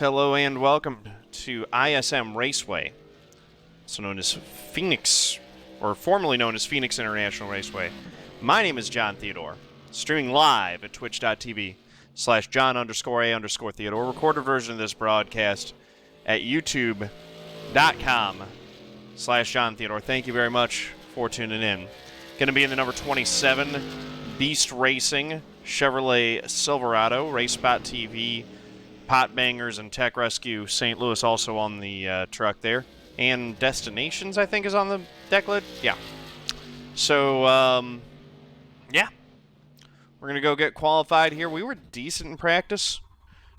Hello and welcome to ISM Raceway, also known as Phoenix, or formerly known as Phoenix International Raceway. My name is John Theodore, streaming live at twitch.tv/John_A_Theodore. Recorded version of this broadcast at youtube.com/John Theodore. Thank you very much for tuning in. Going to be in the number 27 Beast Racing Chevrolet Silverado, RaceSpot TV, Pot Bangers, and Tech Rescue St. Louis also on the truck there. And Destinations, I think, is on the deck lid. Yeah. So, yeah. We're going to go get qualified here. We were decent in practice.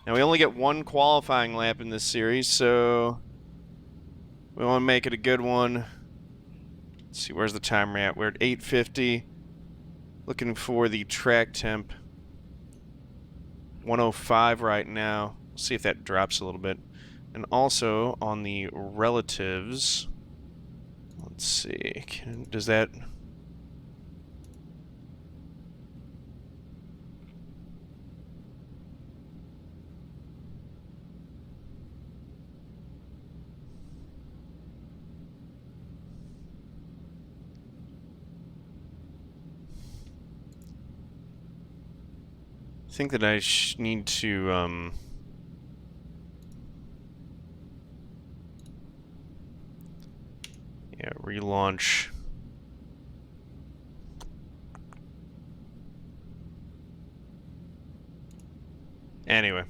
Now, we only get one qualifying lap in this series, so we want to make it a good one. Let's see, where's the timer at? We're at 8:50. Looking for the track temp. 105 right now. See if that drops a little bit. And also on the relatives, let's see, does that... I think that I need to, yeah, relaunch. Anyway,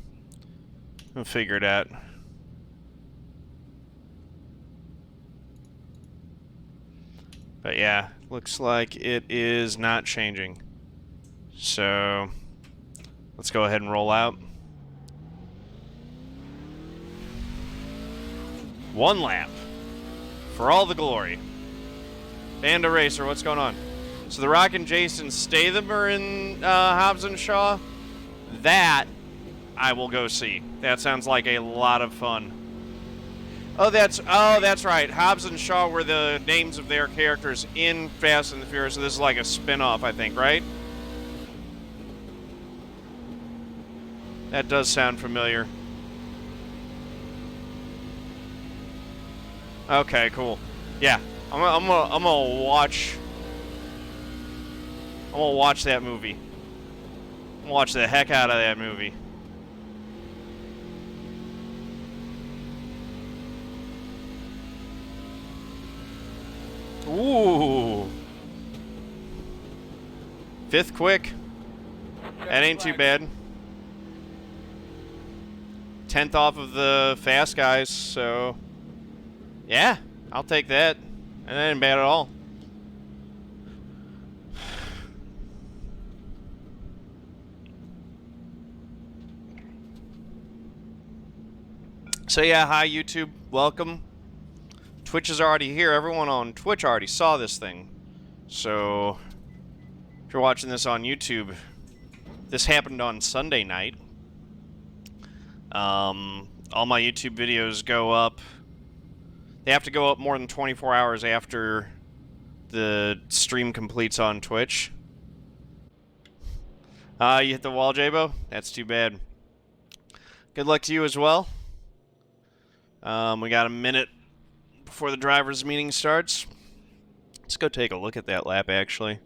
we'll figure it out. But yeah, looks like it is not changing. So let's go ahead and roll out. One lap. For all the glory. Vander Racer, what's going on? So the Rock and Jason Statham are in Hobbs and Shaw. That I will go see. That sounds like a lot of fun. Oh, that's right. Hobbs and Shaw were the names of their characters in Fast and the Furious. So this is like a spin-off, I think, right? That does sound familiar. Okay, cool. Yeah, I'm gonna watch that movie. I'm gonna watch the heck out of that movie. Ooh. Fifth quick. That ain't too bad. 10th off of the fast guys, so yeah, I'll take that. And that ain't bad at all. So yeah, hi YouTube, welcome. Twitch is already here. Everyone on Twitch already saw this thing. So if you're watching this on YouTube, this happened on Sunday night. All my YouTube videos go up. They have to go up more than 24 hours after the stream completes on Twitch. You hit the wall, Jabo? That's too bad. Good luck to you as well. We got a minute before the driver's meeting starts. Let's go take a look at that lap, actually.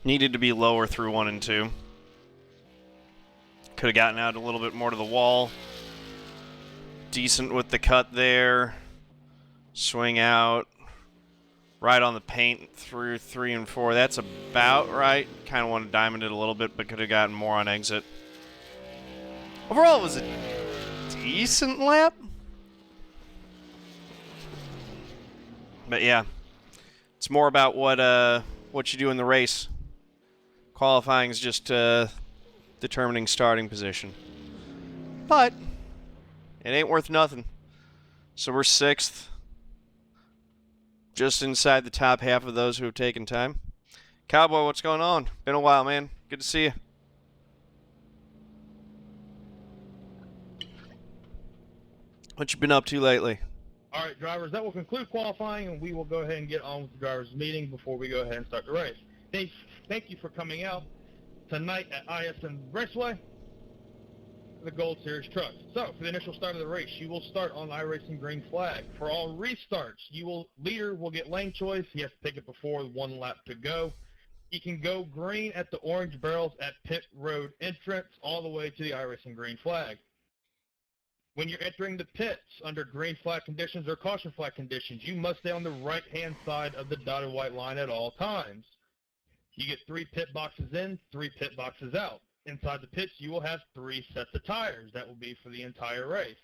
Needed to be lower through 1 and 2. Could have gotten out a little bit more to the wall. Decent with the cut there. Swing out. Right on the paint through 3 and 4. That's about right. Kind of want to diamond it a little bit, but could have gotten more on exit. Overall, it was a decent lap. But yeah, it's more about what you do in the race. Qualifying is just determining starting position. But it ain't worth nothing. So we're 6th. Just inside the top half of those who have taken time. Cowboy, what's going on? Been a while, man. Good to see you. What you been up to lately? All right, drivers, that will conclude qualifying, and we will go ahead and get on with the drivers' meeting before we go ahead and start the race. Thank you for coming out tonight at ISM Raceway, the Gold Series trucks. So, for the initial start of the race, you will start on iRacing green flag. For all restarts, leader will get lane choice. He has to take it before 1 lap to go. He can go green at the orange barrels at pit road entrance all the way to the iRacing green flag. When you're entering the pits under green flag conditions or caution flag conditions, you must stay on the right-hand side of the dotted white line at all times. You get 3 pit boxes in, 3 pit boxes out. Inside the pits, you will have 3 sets of tires. That will be for the entire race.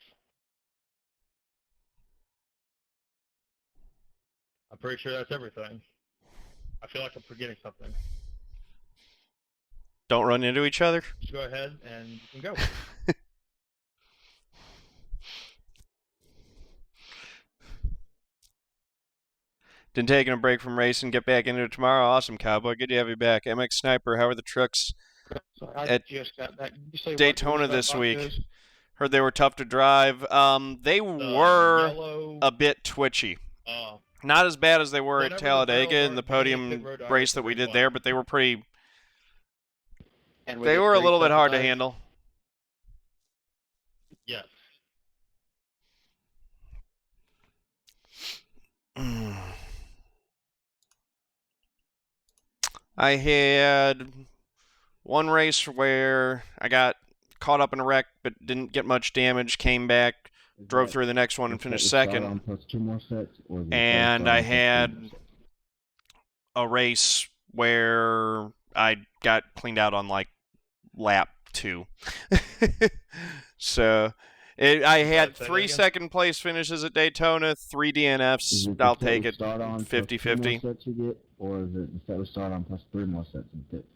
I'm pretty sure that's everything. I feel like I'm forgetting something. Don't run into each other? Just go ahead and you can go. Been taking a break from racing, get back into it tomorrow. Awesome, Cowboy. Good to have you back. MX Sniper, how are the trucks I just got back. Did you say Daytona this week? Heard they were tough to drive. They were a bit twitchy. Not as bad as they were at Talladega in the podium race that we did there, but they were pretty... They were a little bit hard to handle. Yes. I had one race where I got caught up in a wreck but didn't get much damage, came back, drove through the next one and finished second. And I had a race where I got cleaned out on like lap 2. So I had 3 second place finishes at Daytona, 3 DNFs. I'll take it 50-50. Or is it instead of start on plus 3 more sets in the pits?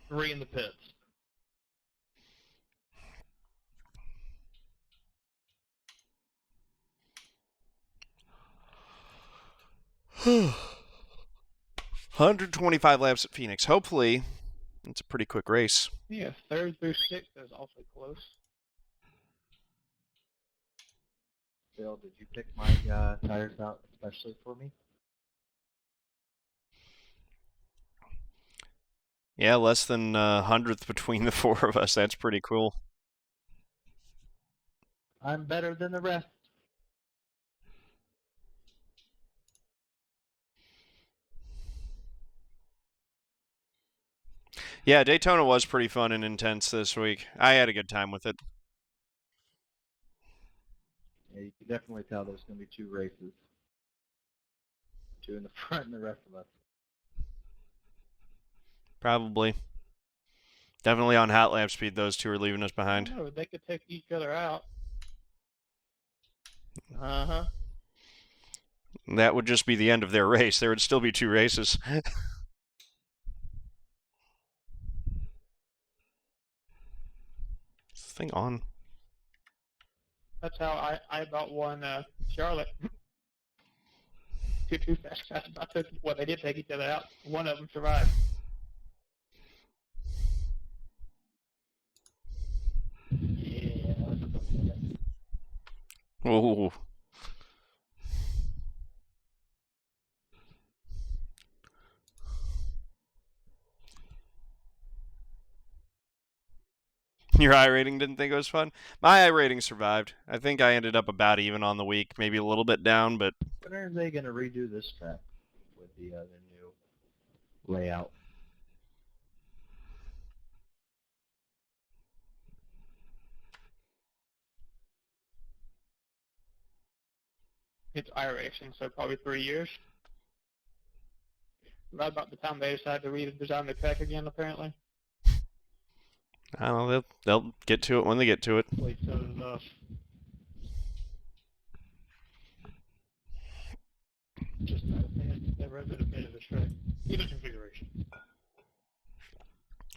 3 in the pits. $125 laps at Phoenix. Hopefully, it's a pretty quick race. Yeah, 3rd through 6th is also close. Bill, did you pick my tires out especially for me? Yeah, less than 100th between the 4 of us. That's pretty cool. I'm better than the rest. Yeah, Daytona was pretty fun and intense this week. I had a good time with it. Yeah, you can definitely tell there's going to be 2 races. 2 in the front and the rest of us. Probably. Definitely on hot lap speed, those 2 are leaving us behind. No, they could take each other out. Uh-huh. That would just be the end of their race. There would still be 2 races. Is this thing on? That's how I about won Charlotte. 2 fast guys about took. Well, they did take each other out. One of them survived. Yeah. Ooh. Your I rating didn't think it was fun? My I rating survived. I think I ended up about even on the week, maybe a little bit down, but... When are they going to redo this track with the new layout? It's iRacing, so probably 3 years. Right about the time they decide to redesign the track again, apparently. I don't know, they'll get to it when they get to it. Wait, so enough. Just never been a bit of a track. Either configuration.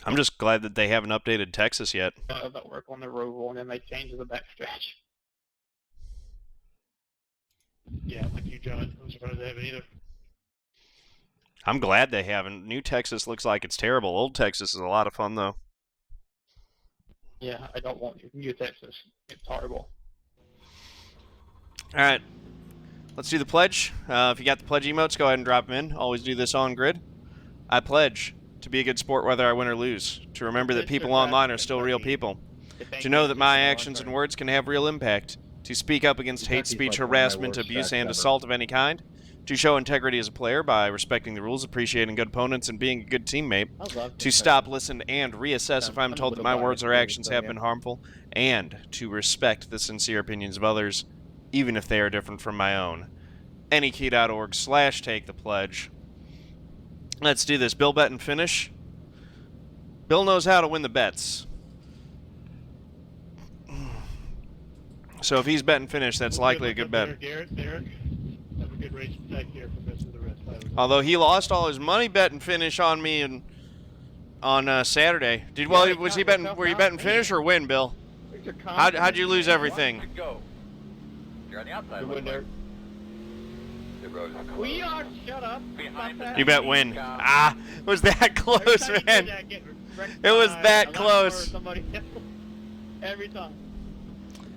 I'm just glad that they haven't updated Texas yet. They'll work on the roval and then they change the backstretch. Yeah, like you, John. I'm surprised they haven't either. I'm glad they haven't. New Texas looks like it's terrible. Old Texas is a lot of fun, though. Yeah, I don't want New Texas. It's horrible. All right. Let's do the pledge. If you got the pledge emotes, go ahead and drop them in. Always do this on grid. I pledge to be a good sport whether I win or lose. To remember that people online are still real people. To know that my actions and words can have real impact. To speak up against hate speech, harassment, abuse, and assault of any kind. To show integrity as a player by respecting the rules, appreciating good opponents, and being a good teammate. To stop, listen, and reassess if I'm told that my words or actions have been harmful. And to respect the sincere opinions of others, even if they are different from my own. Anykey.org/take the pledge. Let's do this. Bill, bet, and finish. Bill knows how to win the bets. So if he's bet and finish, that's likely a good bet. Derek, have a good race back here for the rest of the rest. Although he lost all his money bet and finish on me on Saturday. Was he betting? Were you betting finish or win, Bill? How'd you lose everything? Go. You're on the outside. Good win, Derek. We are. Shut up. You bet win. It was that close, man. It was that close. Every time.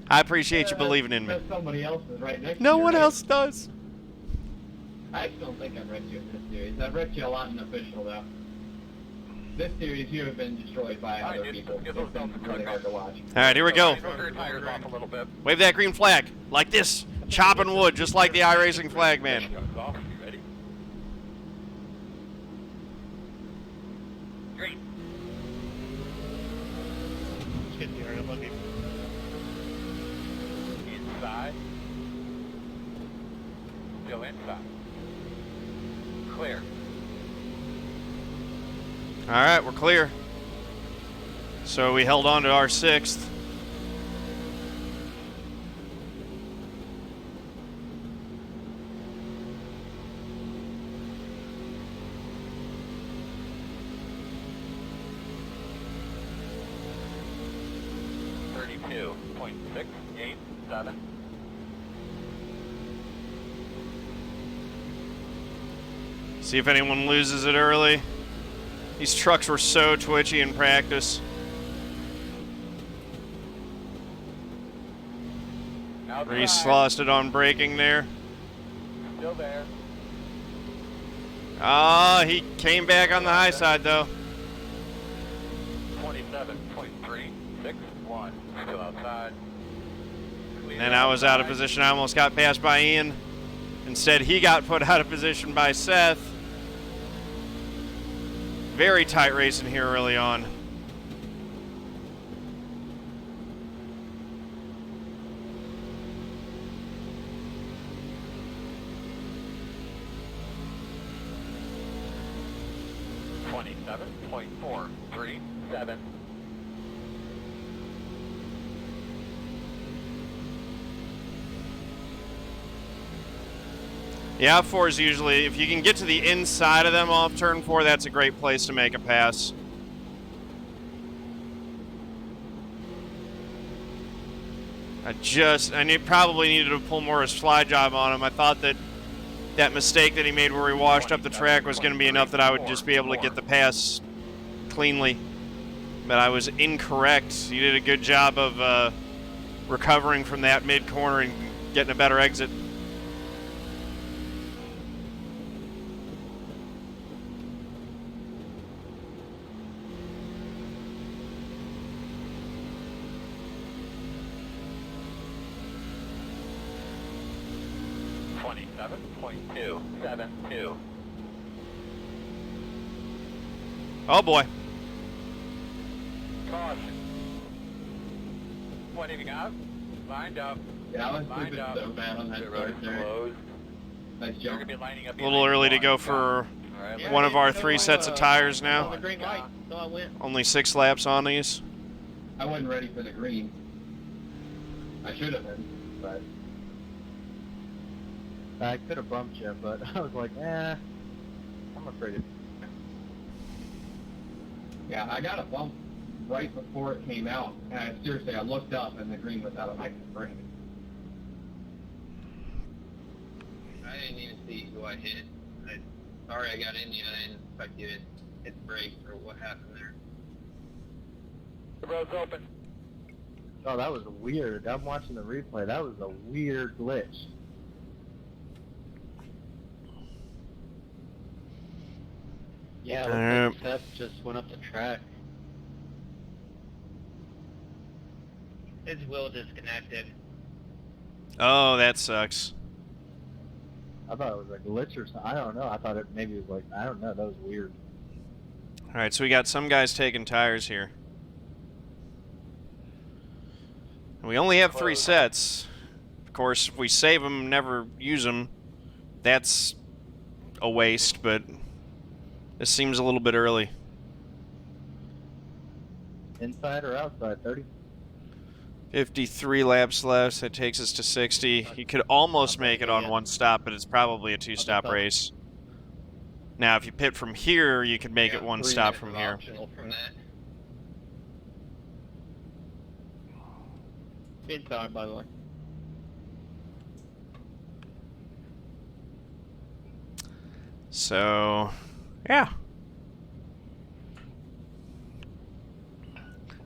I appreciate you believing in me. Somebody else is right next to No you, one right? else does. I actually don't think I've read you in this series. I've read you a lot in Official, though. This series, you have been destroyed by other people. It's been really hard to watch. All right, here we go. Tires off a little bit. Wave that green flag. Like this. Chopping wood, just like the iRacing flag, man. Ready? Green. Let's get the area lucky. Inside. Still inside. Clear. All right, we're clear. So we held on to our 6th. .687. See if anyone loses it early. These trucks were so twitchy in practice. Reece lost it on braking there. Still there. He came back on the high side though. 27.361. Still outside. And I was out of position. I almost got passed by Ian. Instead, he got put out of position by Seth. Very tight racing here early on. .437. Yeah, 4 is usually, if you can get to the inside of them off turn 4, that's a great place to make a pass. I probably needed to pull more of his fly job on him. I thought that mistake that he made where he washed up the track was going to be enough that I would just be able to get the pass cleanly. But I was incorrect. He did a good job of recovering from that mid-corner and getting a better exit. .272. Oh boy. Caution. Pointing out. Lined up. Yeah, I was Lined sleeping up. so bad on that The start road there. closed. Nice You're jump. going to be lining up. A little early to go for Alright, one of our 3 sets of tires On now. the green light, so I went. Only 6 laps on these. I wasn't ready for the green. I should have been, but I could have bumped you, but I was like, I'm afraid of. yeah, I got a bump right before it came out. And seriously, I looked up and the green was out of my frame. I didn't even see who I hit. Sorry I got in you. I didn't expect you to hit the brake or what happened there. The road's open. Oh, that was weird. I'm watching the replay. That was a weird glitch. Yeah, it looks like Seth just went up the track. His wheel disconnected. Oh, that sucks. I thought it was a glitch or something. I don't know. I thought it maybe was like, I don't know. That was weird. All right, so we got some guys taking tires here. And we only have 3 sets. Of course, if we save them, never use them, that's a waste, but this seems a little bit early. Inside or outside, 30? 53 laps left. That takes us to 60. You could almost make it on 1 stop, but it's probably a 2-stop race. Now, if you pit from here, you could make it 1 stop from here. Optional from that. Inside, by the way. So, yeah.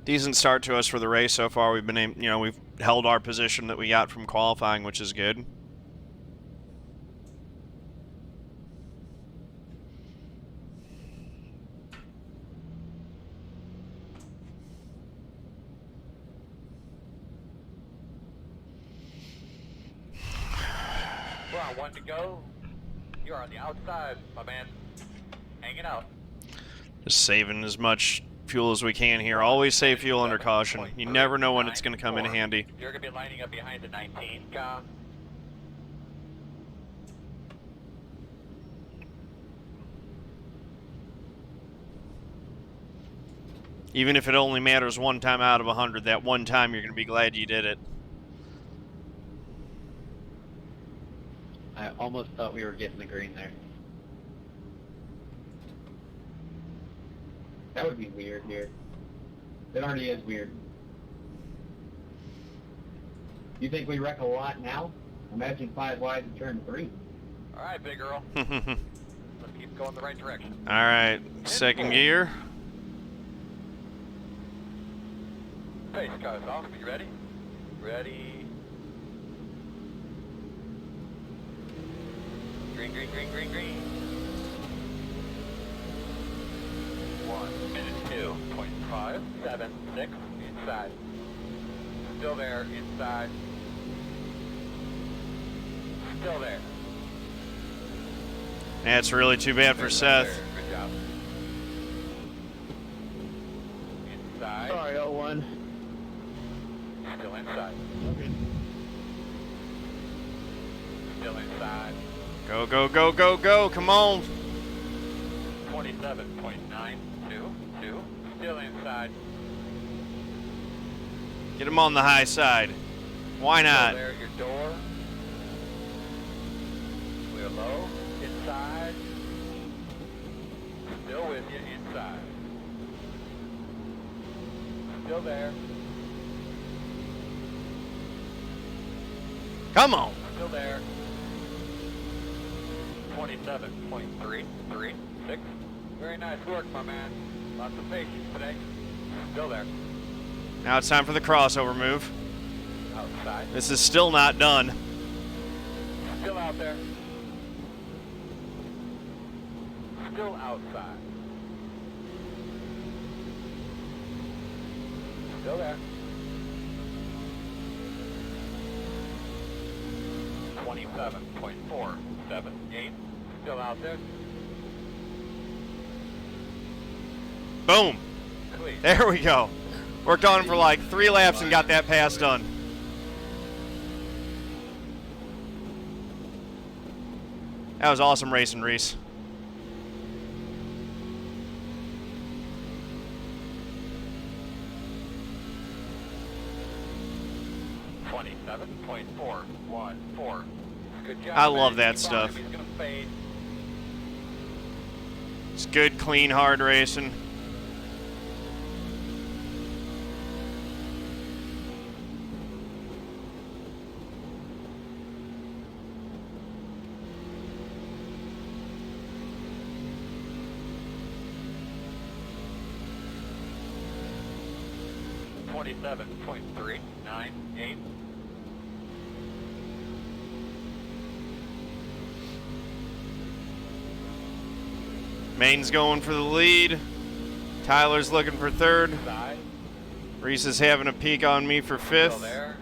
Decent start to us for the race so far. We've been, we've held our position that we got from qualifying, which is good. We're on 1 to go. You're on the outside, my man. Hanging out. Just saving as much fuel as we can here. Always save fuel under caution. You never know when it's going to come in handy. You're going to be lining up behind the 19 car. Even if it only matters 1 time out of 100, that 1 time you're going to be glad you did it. I almost thought we were getting the green there. That would be weird here. It already is weird. You think we wreck a lot now? Imagine 5 wide and turn 3. All right, big girl. Let's keep going the right direction. All right, 2nd gear. Pace car's off. Are you ready? Ready. Green, green, green, green, green. 1 minute 2.576 inside. Still there, inside. Still there. That's really too bad for Seth. Good job. Inside. Sorry, 01. Still inside. Okay. Still inside. Go, go, go, go, go. Come on. 27.922. Still inside. Get him on the high side. Why not? Still there, your door. We're low. Inside. Still with you, inside. Still there. Come on. Still there. 27.336. Very nice work, my man. Lots of patience today. Still there. Now it's time for the crossover move. Outside. This is still not done. Still out there. Still outside. Still there. 27.478. Still out there. Boom. Clear. There we go. Worked on him for like 3 laps and got that pass done. That was awesome racing, Reece. .414. Good job. I love man. that stuff. He's gonna fade. It's good, clean, hard racing. 27.398. Manes going for the lead. Tyler's looking for third. Side. Reece is having a peek on me for Still fifth. there.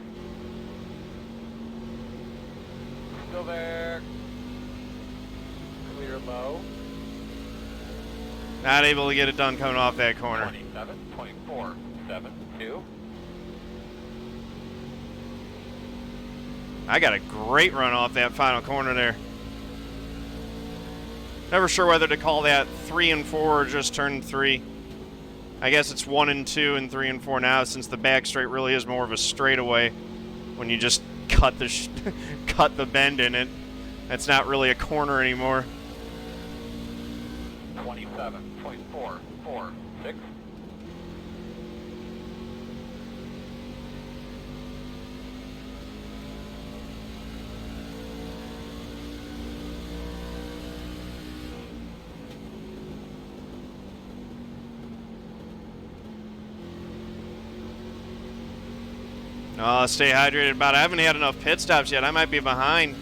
Still there. Clear low. Not able to get it done coming off that corner. 27.472. I got a great run off that final corner there. Never sure whether to call that 3 and 4 or just turn 3. I guess it's 1 and 2 and 3 and 4 now, since the back straight really is more of a straightaway when you just cut the cut the bend in it. That's not really a corner anymore. 27.446. Stay hydrated about it. I haven't had enough pit stops yet. I might be behind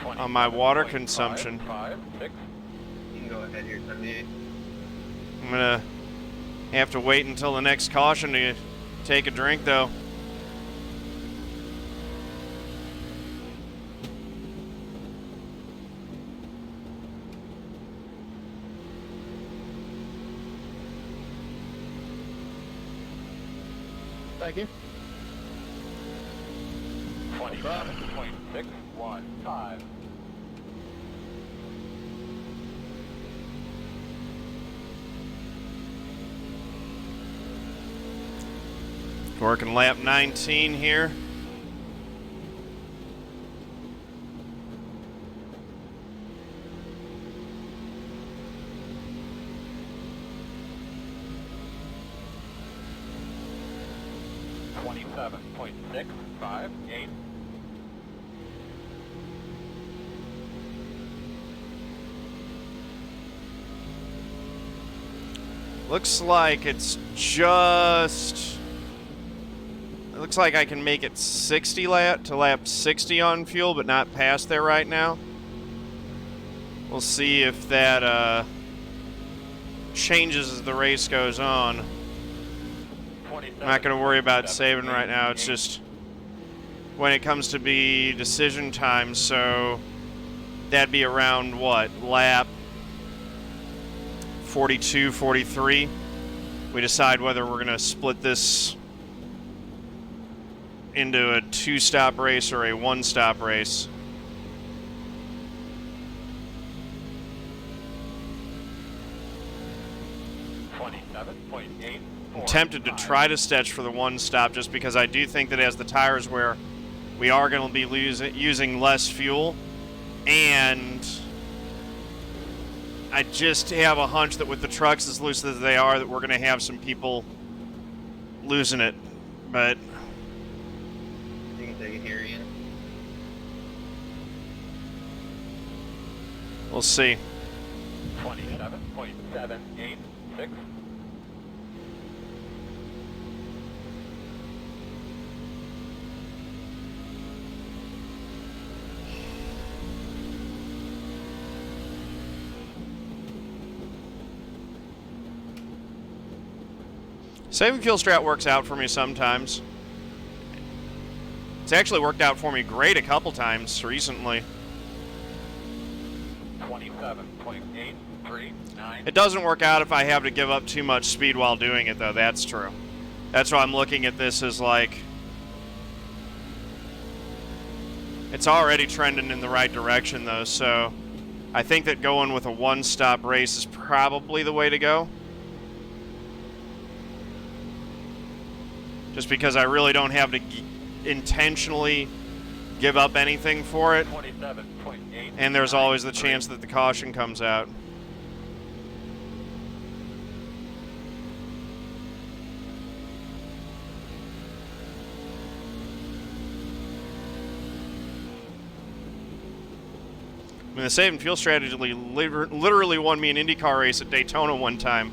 on my water consumption. 556. You can go ahead here, 78. I'm gonna have to wait until the next caution to take a drink, though. Thank you. 27.615. Working lap 19 here. .658. Looks like it's just... It looks like I can make it 60 to lap 60 on fuel, but not past there right now. We'll see if that changes as the race goes on. I'm not going to worry about saving right now. It's just when it comes to be decision time, so that'd be around what, lap 42, 43. We decide whether we're going to split this into a 2-stop race or a 1-stop race. I'm tempted to try to stretch for the 1-stop just because I do think that as the tires wear, we are going to be using less fuel, and I just have a hunch that with the trucks as loose as they are, that we're going to have some people losing it. But You can take it here, Ian. we'll see. 27.786. Saving fuel strat works out for me sometimes. It's actually worked out for me great a couple times recently. 27.839. It doesn't work out if I have to give up too much speed while doing it, though. That's true. That's why I'm looking at this as like... It's already trending in the right direction, though, so I think that going with a 1-stop race is probably the way to go. Just because I really don't have to intentionally give up anything for it. 27.8. And there's always the chance that the caution comes out. I mean, the saving fuel strategy literally won me an IndyCar race at Daytona one time.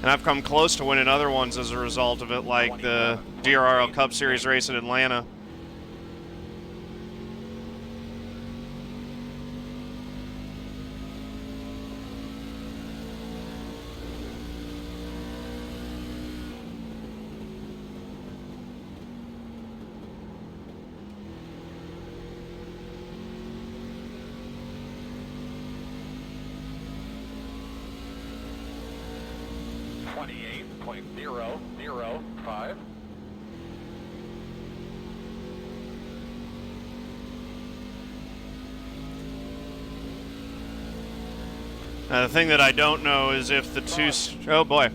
And I've come close to winning other ones as a result of it, like the DRRL Cup Series race in Atlanta. The thing that I don't know is if the two... Oh, boy.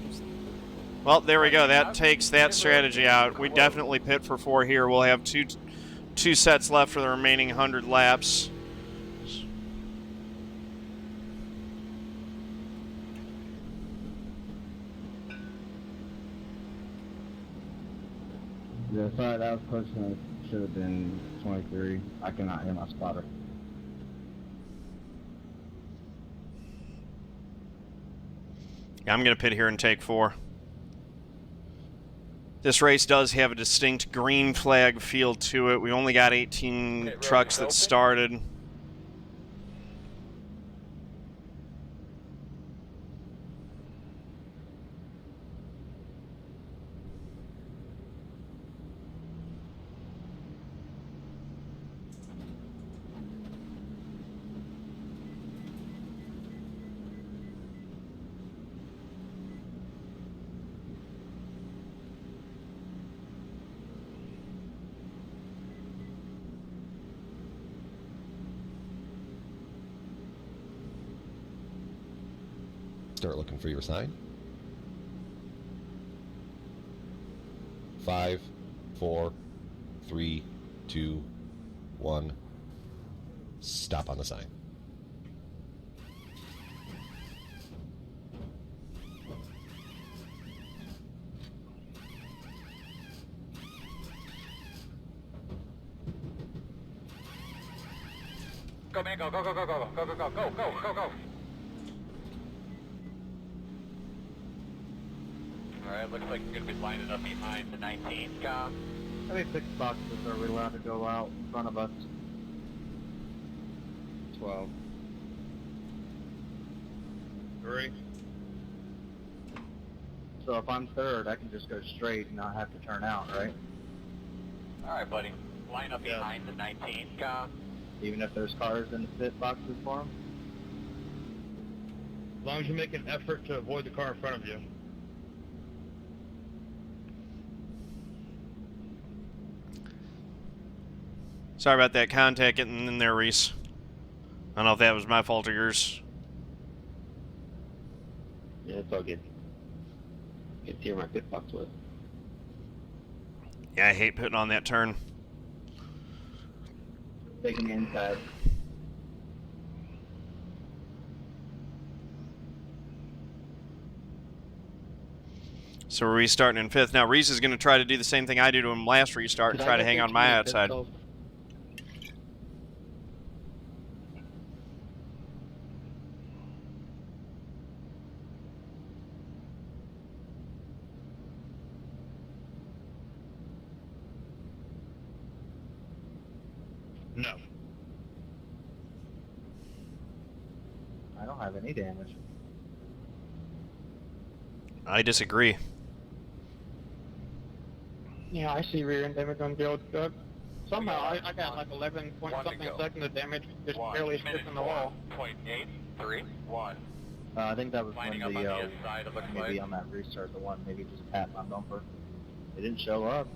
Well, there we go. That takes that strategy out. We definitely pit for 4 here. We'll have two sets left for the remaining 100 laps. Yeah, sorry, that was close. Should have been 23. I cannot hear my spotter. I'm going to pit here and take 4. This race does have a distinct green flag feel to it. We only got 18 trucks that started. Start looking for your sign. 5, 4, 3, 2, 1. Stop on the sign. Go, man, go, go, go, go, go, go, go, go, go, go, go, go. Alright, looks like you're going to be lining up behind the 19 car. How many 6 boxes are we allowed to go out in front of us? 12. 3. So if I'm third, I can just go straight and not have to turn out, right? Alright, buddy. Line up behind the 19 car. Even if there's cars in the pit boxes for them? As long as you make an effort to avoid the car in front of you. Sorry about that contact getting in there, Reese. I don't know if that was my fault or yours. Yeah, it's all good. Get here my pit box with. Yeah, I hate putting on that turn. Taking the inside. So we're restarting in 5th. Now, Reese is going to try to do the same thing I did to him last restart and try to hang on my outside. No. I don't have any damage. I disagree. Yeah, I see rear end damage on Gerald's truck. Somehow I got like 11 point something seconds of damage just barely skipping the wall. 0.831. I think that was Lining when up the, on the inside, it looks maybe like. on that restart, the one maybe just tapped my bumper. It didn't show up.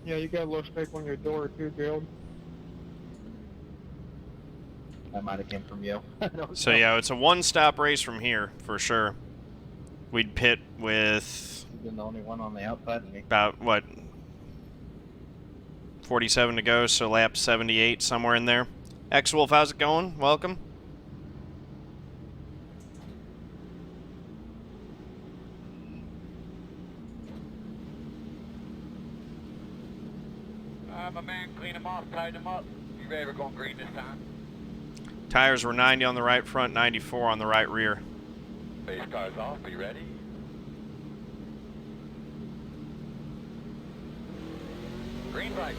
Yeah, you got a little scrape on your door too, Gerald. That might have came from you. So yeah, it's a one-stop race from here, for sure. We'd pit with... You've been the only one on the outside of me. About, what, 47 to go, so lap 78, somewhere in there. X-Wolf, how's it going? Welcome. My man, clean him off, tied him up. You ready? We're going green this time. Tires were 90 on the right front, 94 on the right rear. Base cars off, be ready. Green light.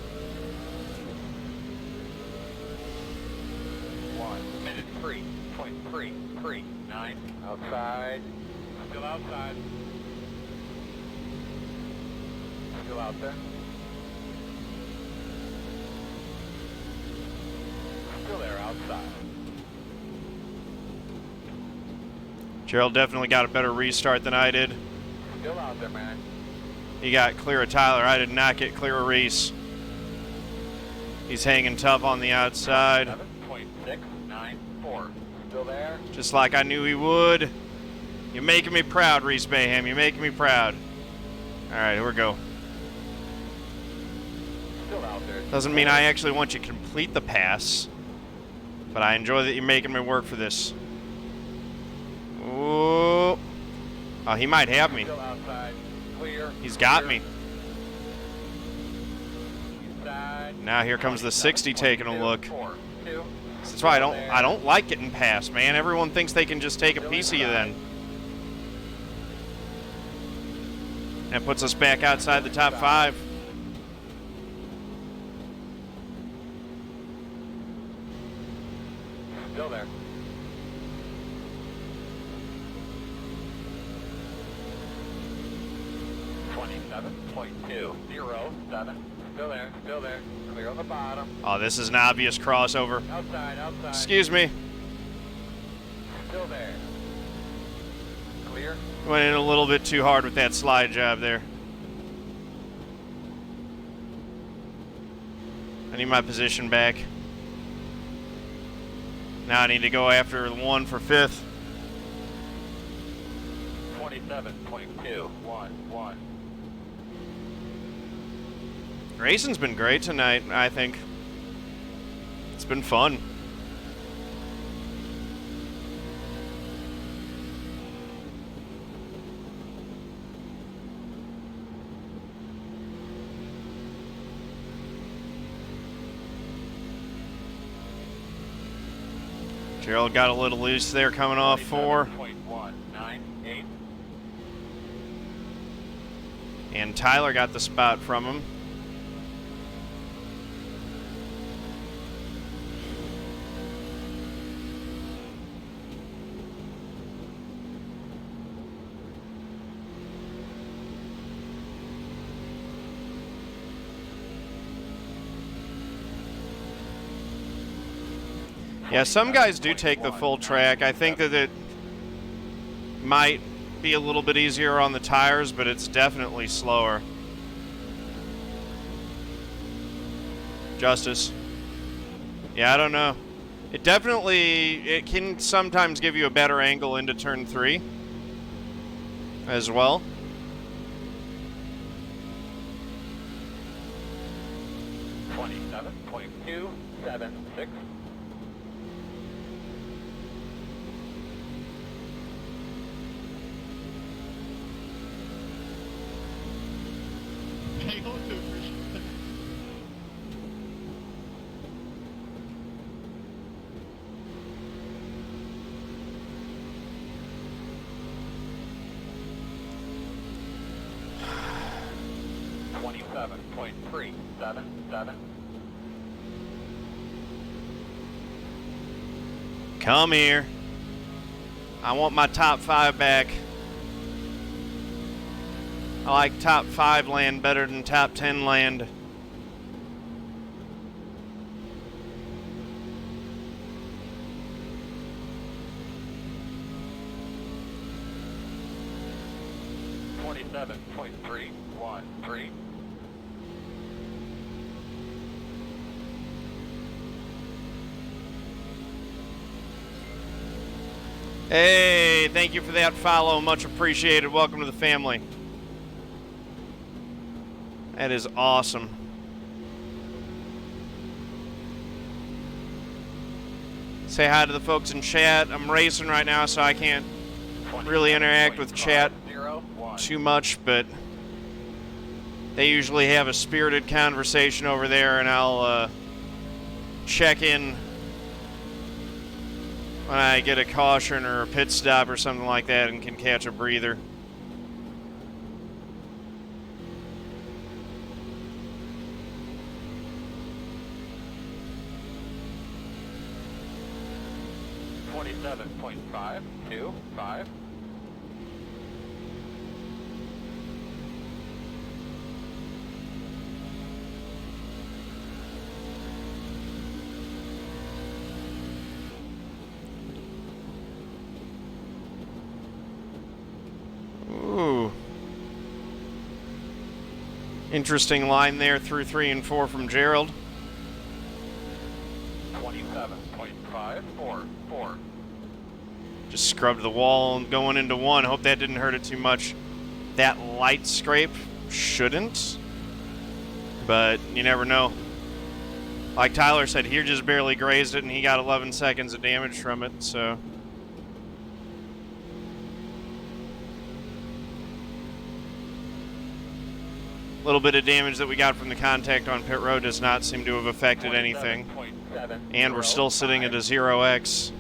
1 minute 3.339. Outside. Still outside. Still out there. Still there outside. Gerald definitely got a better restart than I did. Still out there, man. He got clear of Tyler. I did not get clear of Reece. He's hanging tough on the outside. 7.694. Still there? Just like I knew he would. You're making me proud, Reece Baham. You're making me proud. All right, here we go. Still out there. Doesn't mean I actually want you to complete the pass, but I enjoy that you're making me work for this. Ooh. Oh, he might have me. Still outside. Clear. He's got Clear. me. Inside. Now here comes the 60 taking a look. 4, 2. That's why I don't like getting past, man. Everyone thinks they can just take a piece of you then. That puts us back outside the top 5. Still there. .207. Still there, still there. Clear on the bottom. Oh, this is an obvious crossover. Outside, outside. Excuse me. Still there. Clear. Went in a little bit too hard with that slide job there. I need my position back. Now I need to go after the 1 for 5th. 27.211. Racing's been great tonight, I think. It's been fun. Gerald got a little loose there coming off 4. 27.198. And Tyler got the spot from him. Yeah, some guys do take the full track. I think that it might be a little bit easier on the tires, but it's definitely slower. Justis. Yeah, I don't know. It can sometimes give you a better angle into turn 3 as well. .276. Hang on to it, Christian. .377. Come here. I want my top 5 back. I like top 5 land better than top 10 land. .313. Hey, thank you for that follow. Much appreciated. Welcome to the family. That is awesome. Say hi to the folks in chat. I'm racing right now, so I can't really interact with chat too much, but they usually have a spirited conversation over there, and I'll check in when I get a caution or a pit stop or something like that and can catch a breather. .525. Ooh. Interesting line there through 3 and 4 from Gerald. 27.544. Just scrubbed the wall going into 1. Hope that didn't hurt it too much. That light scrape shouldn't, but you never know. Like Tyler said, he just barely grazed it and he got 11 seconds of damage from it, so. A little bit of damage that we got from the contact on pit road does not seem to have affected anything. And we're still sitting at a 0x.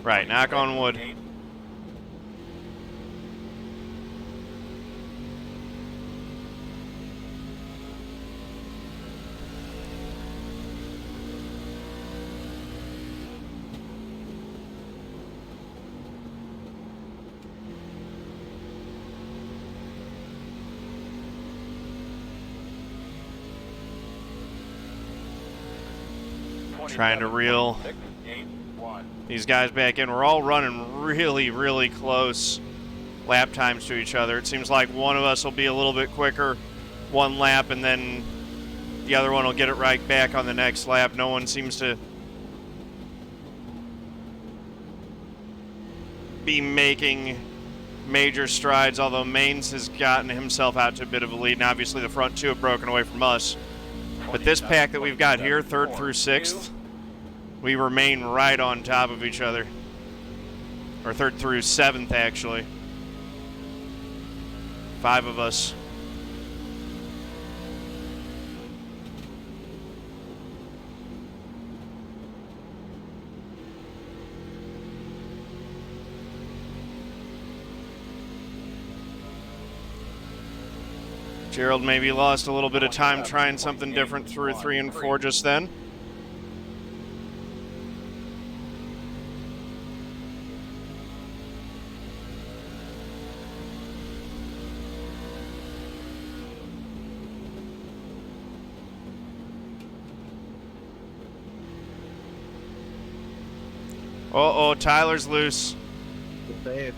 Right, knock on wood. Trying to reel these guys back in. We're all running really, really close lap times to each other. It seems like one of us will be a little bit quicker one lap, and then the other one will get it right back on the next lap. No one seems to be making major strides, although Manes has gotten himself out to a bit of a lead, and obviously the front two have broken away from us. But this pack that we've got here, 3rd through 6th, we remain right on top of each other. Or 3rd through 7th, actually. 5 of us. Gerald maybe lost a little bit of time trying something different through 3 and 4 just then. Uh-oh, Tyler's loose. Good save.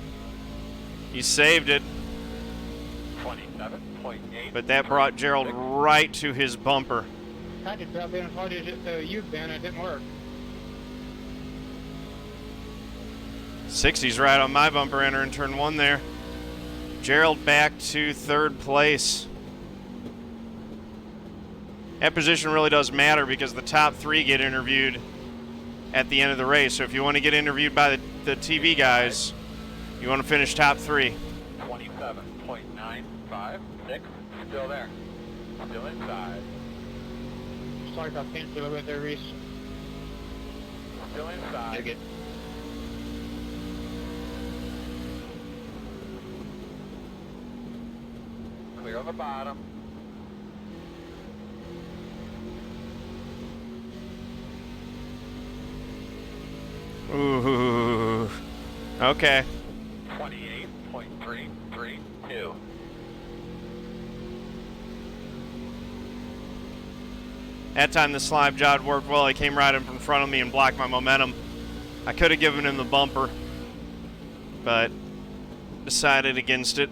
He saved it. 27.8. But that brought Gerald right to his bumper. I tried to drop in as hard as you've been, and it didn't work. 60's right on my bumper entering turn 1 there. Gerald back to 3rd place. That position really does matter because the top 3 get interviewed at the end of the race. So if you want to get interviewed by the TV guys, you want to finish top 3. 27.956. Still there. Still inside. Sorry if I pinched you a little bit there, Reece. Still inside. Take it. Clear on the bottom. Ooh. Okay. 28.332. That time the slide job worked well. He came right up in front of me and blocked my momentum. I could have given him the bumper, but decided against it.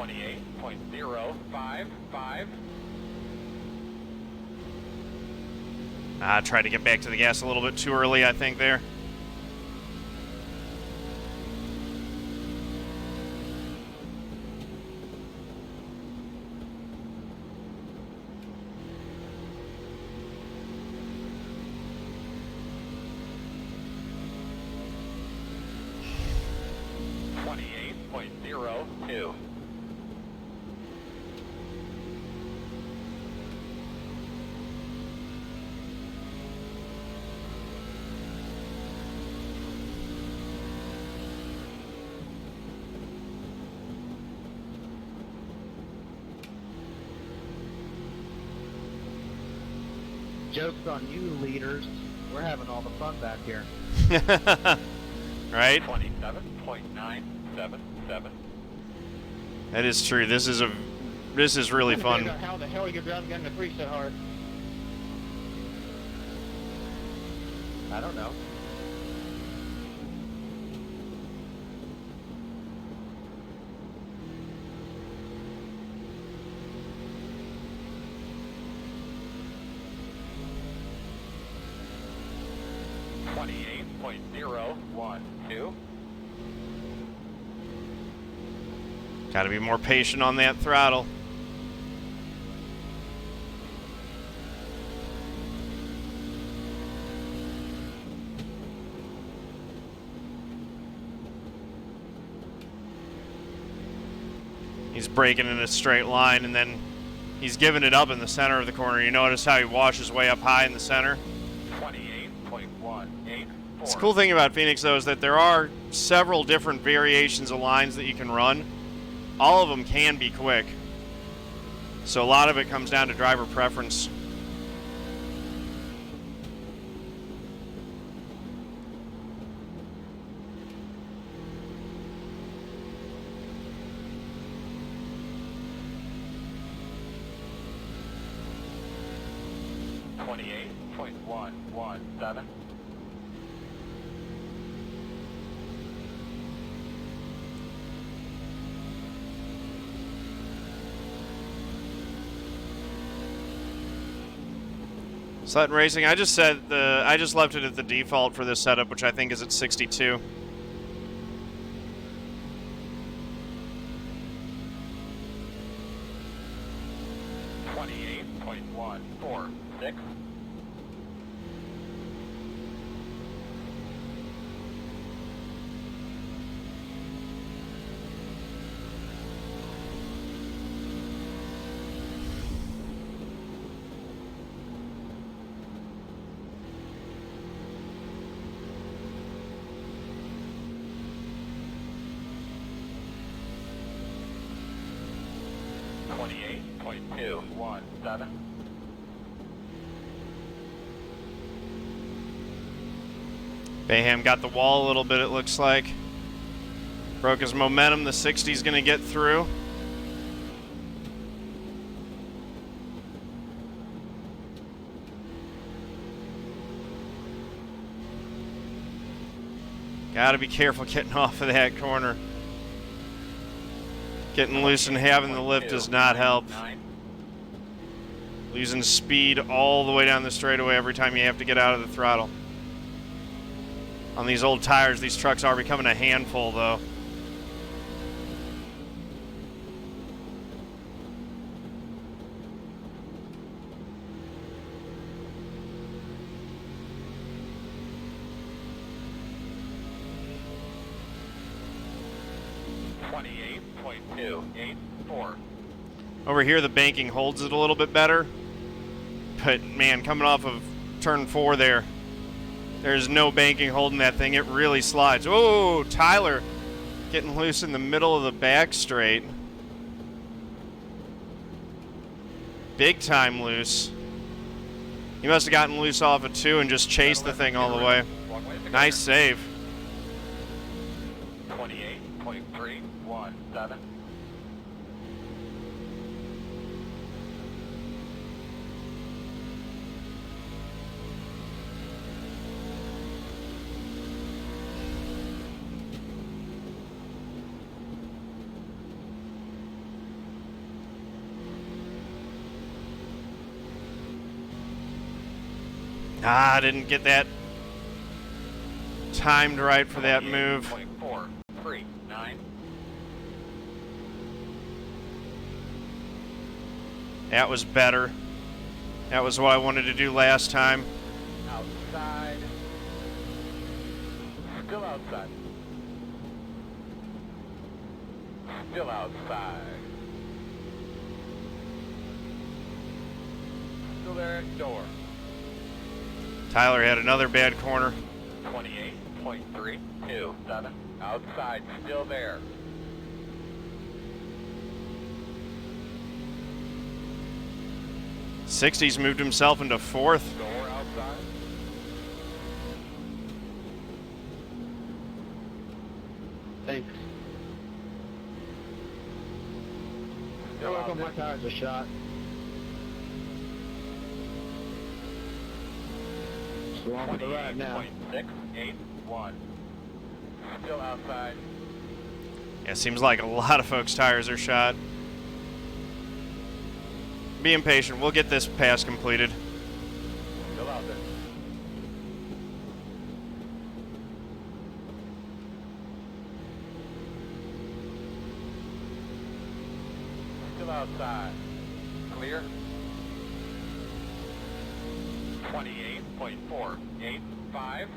28.055. Tried to get back to the gas a little bit too early, I think, there. Joke's on you, leaders. We're having all the fun back here. Right? 27.977. That is true. This is really fun. How the hell you driving down the 3 so hard? I don't know. Got to be more patient on that throttle. He's braking in a straight line, and then he's giving it up in the center of the corner. You notice how he washes way up high in the center? 28.184. The cool thing about Phoenix, though, is that there are several different variations of lines that you can run. All of them can be quick. So a lot of it comes down to driver preference. .117. Sutton Racing, I just left it at the default for this setup, which I think is at 62. .146. .217. Baham got the wall a little bit, it looks like. Broke his momentum. The 60's going to get through. Got to be careful getting off of that corner. Getting loose and having the lift does not help. Losing speed all the way down the straightaway every time you have to get out of the throttle. On these old tires, these trucks are becoming a handful, though. .284. Over here, the banking holds it a little bit better. But, man, coming off of turn 4 there, there's no banking holding that thing. It really slides. Oh, Tyler getting loose in the middle of the back straight. Big time loose. He must have gotten loose off of 2 and just chased the thing all the way. Nice save. 28.317. Ah, I didn't get that timed right for that move. 439. That was better. That was what I wanted to do last time. Outside. Still outside. Still outside. Still there at door. Tyler had another bad corner. 28.327. Outside, still there. '60s moved himself into 4th. Door outside. Thanks. Still out My there. tire's a shot. Still on for the ride now. 28.681. Still outside. Yeah, seems like a lot of folks' tires are shot. Be impatient. We'll get this pass completed. Still out there. Still outside. Clear. 28.485.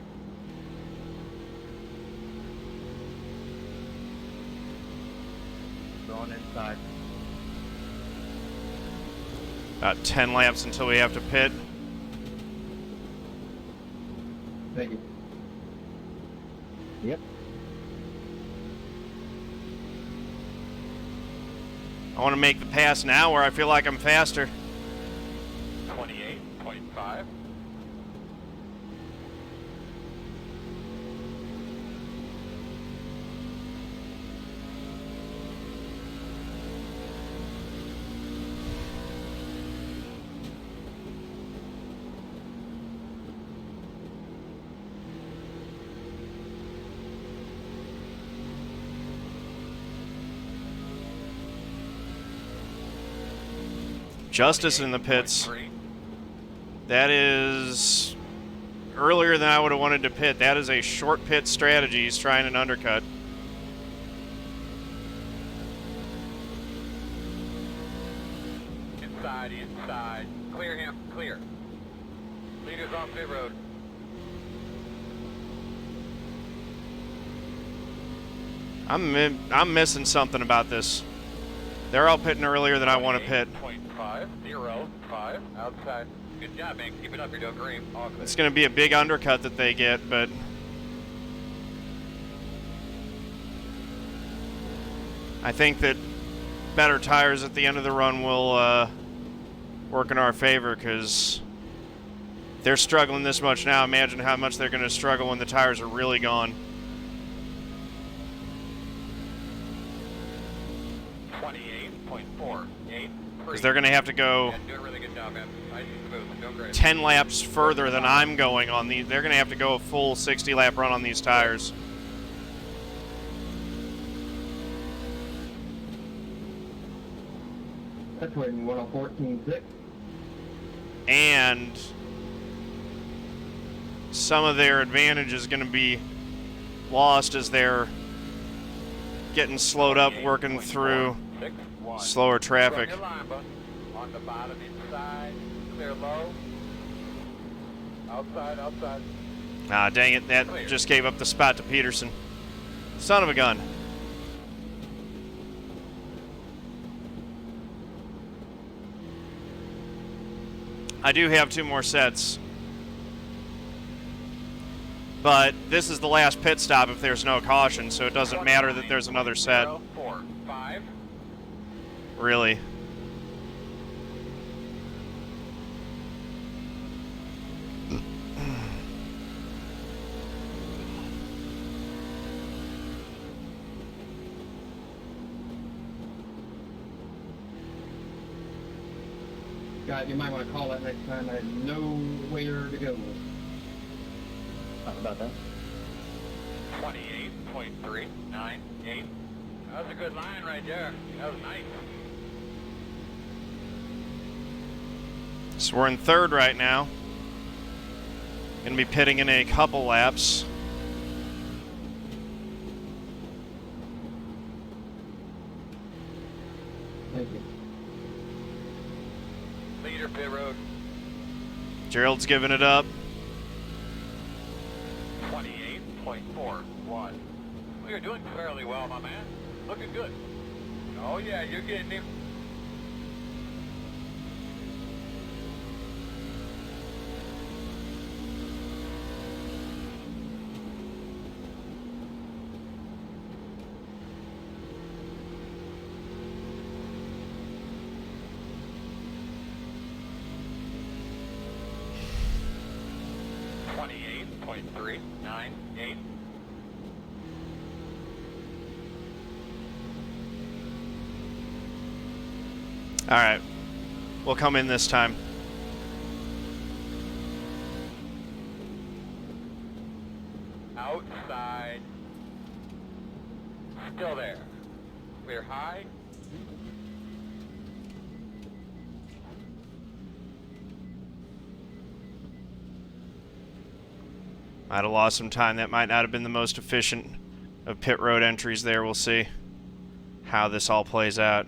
Going inside. About 10 laps until we have to pit. Thank you. Yep. I want to make the pass now where I feel like I'm faster. 28.5. Justis in the pits. That is earlier than I would have wanted to pit. That is a short pit strategy. He's trying an undercut. Inside. Clear him, clear. Leaders off pit road. I'm missing something about this. They're all pitting earlier than I want to pit. 28.505 outside. Good job, man. Keep it up. You're doing great. Awesome. It's going to be a big undercut that they get, but I think that better tires at the end of the run will work in our favor, because they're struggling this much now. Imagine how much they're going to struggle when the tires are really gone. 28.483. Because they're going to have to go Yeah, doing a really good job, man. Nice and smooth. Doing great. 10 laps further than I'm going on these. They're going to have to go a full 60-lap run on these tires. That's waiting 1:14.6. And some of their advantage is going to be lost as they're getting slowed up, working through slower traffic. Run your line, bud. On the bottom inside. Clear low. Outside. Ah, dang it. That just gave up the spot to Pedersen. Son of a gun. I do have 2 more sets. But this is the last pit stop if there's no caution, so it doesn't matter that there's another set. 4-5. Really. God, you might want to call that next time. I know where to go. How about that? 28.398. That was a good line right there. That was nice. So we're in 3rd right now. Gonna be pitting in a couple laps. Thank you. Leader pit road. Gerald's giving it up. 28.41. Well, you're doing fairly well, my man. Looking good. Oh yeah, you're getting him. .398. All right. We'll come in this time. Outside. Still there. Clear high. Might have lost some time. That might not have been the most efficient of pit road entries there. We'll see how this all plays out.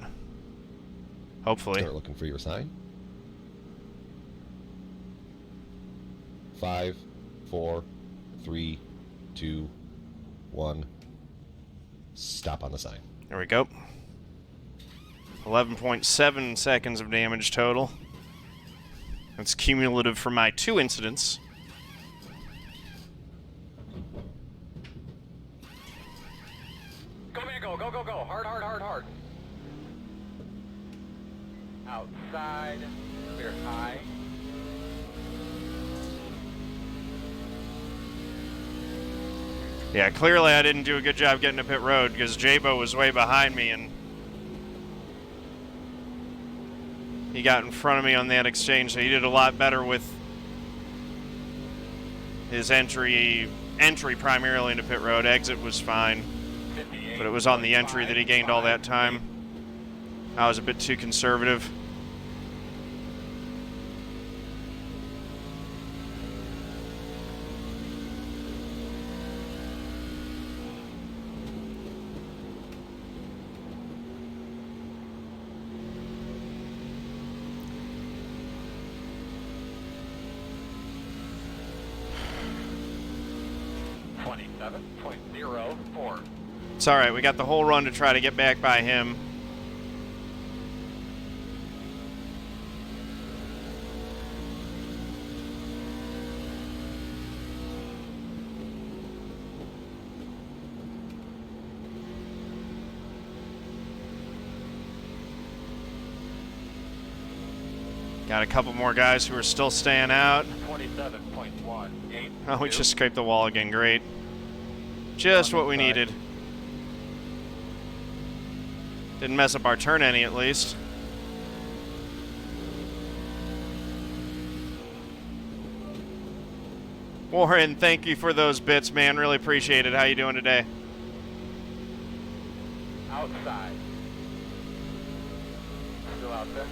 Hopefully. Start looking for your sign. 5, 4, 3, 2, 1. Stop on the sign. There we go. 11.7 seconds of damage total. That's cumulative for my 2 incidents. Go, man, go, go, go, go. Hard, hard, hard, hard. Outside. Clear high. Yeah, clearly I didn't do a good job getting to pit road because Jabo was way behind me and he got in front of me on that exchange, so he did a lot better with his entry primarily into pit road. Exit was fine, but it was on the entry that he gained all that time. I was a bit too conservative. It's all right. We got the whole run to try to get back by him. Got a couple more guys who are still staying out. 27.18. Oh, we just scraped the wall again. Great. Just what we needed. Didn't mess up our turn any, at least. Warren, thank you for those bits, man. Really appreciate it. How you doing today? Outside. Still out there.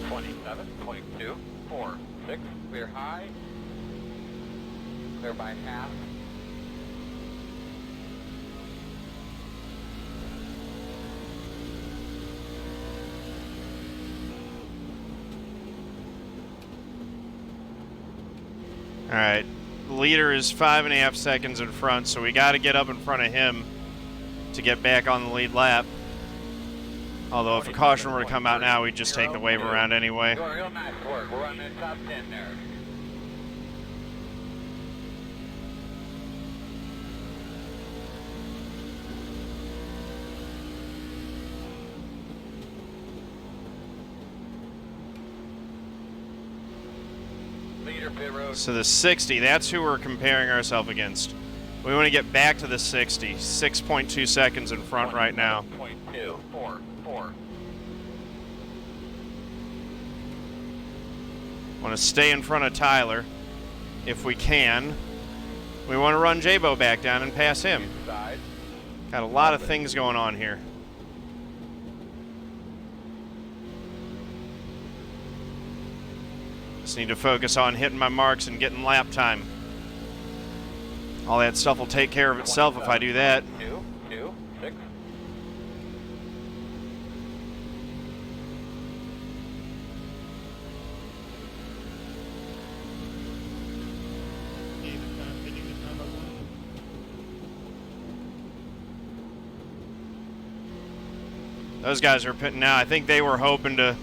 27.246. Clear high. Clear by half. All right, the leader is 5.5 seconds in front, so we got to get up in front of him to get back on the lead lap. Although if a caution were to come out now, we'd just take the wave around anyway. Doing real nice work. We're running in the top 10 there. So the 60, that's who we're comparing ourselves against. We want to get back to the 60. 6.2 seconds in front right now. 0.244. Want to stay in front of Tyler if we can. We want to run Jabo back down and pass him. Got a lot of things going on here. Just need to focus on hitting my marks and getting lap time. All that stuff will take care of itself if I do that. 2, 2, 6. Those guys are pitting now. I think they were hoping to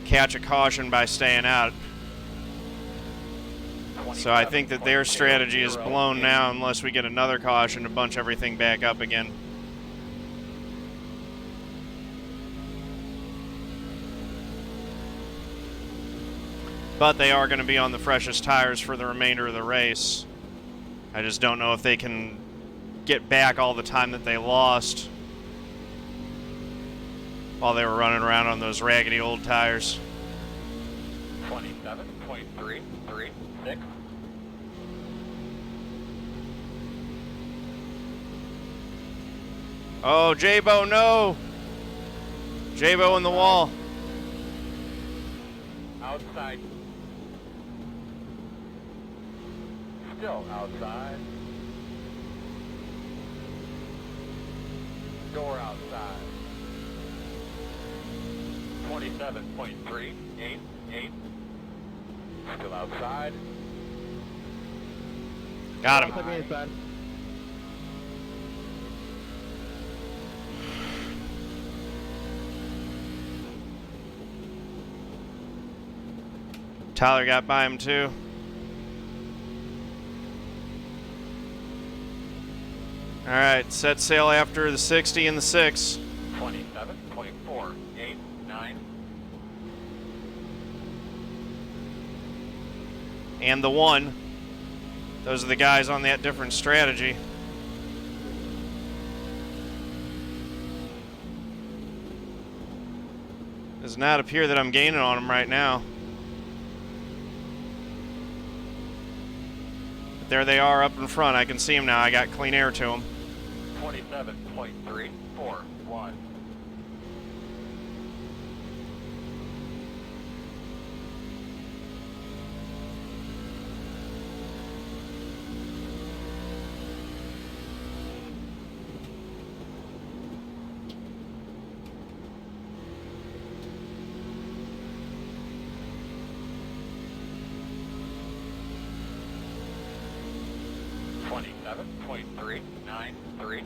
catch a caution by staying out. So I think that their strategy is blown now unless we get another caution to bunch everything back up again. But they are going to be on the freshest tires for the remainder of the race. I just don't know if they can get back all the time that they lost while they were running around on those raggedy old tires. 27.336. Oh, J-Bo, no! J-Bo in the wall. Outside. Still outside. Door outside. 27.388. Still outside. Got him. Tyler got by him too. All right, set sail after the 60 and the 6. 27.489. And the 1. Those are the guys on that different strategy. Does not appear that I'm gaining on them right now. But there they are up in front. I can see them now. I got clean air to them. 27.341. .393.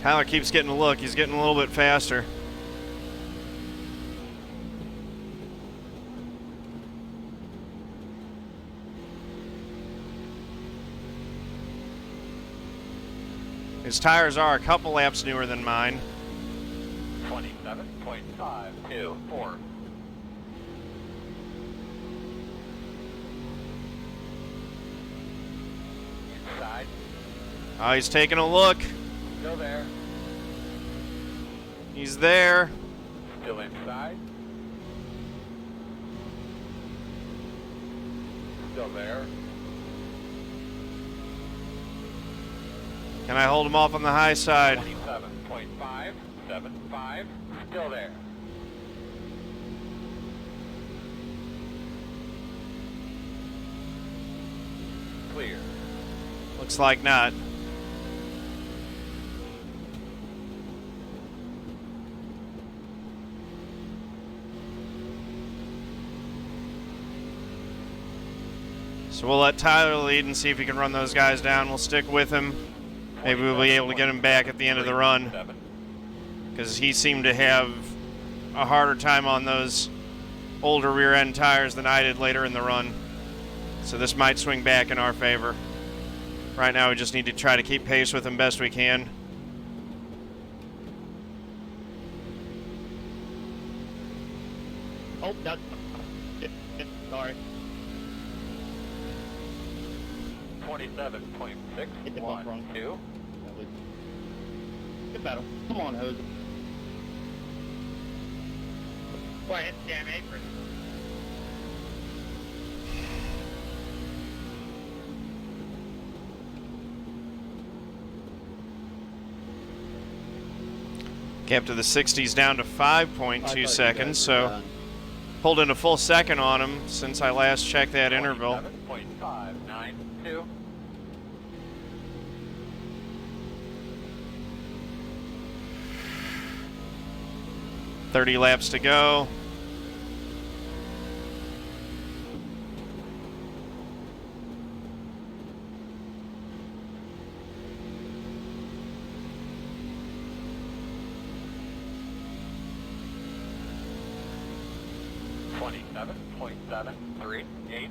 Tyler keeps getting a look. He's getting a little bit faster. His tires are a couple laps newer than mine. 27.524. Inside. Oh, he's taking a look. Still there. He's there. Still inside. Still there. Can I hold him off on the high side? 27.575. Still there. Clear. Looks like not. So we'll let Tyler lead and see if he can run those guys down. We'll stick with him. Maybe we'll be able to get him back at the end of the run, because he seemed to have a harder time on those older rear end tires than I did later in the run. So this might swing back in our favor. Right now we just need to try to keep pace with him best we can. Oh, that's... Sorry. 27.612. Good battle. Come on, Jose. Boy, hit the damn apron. Gap to the 60s down to 5.2 seconds, so pulled in a full second on him since I last checked that interval. 27.592. 30 laps to go. .738.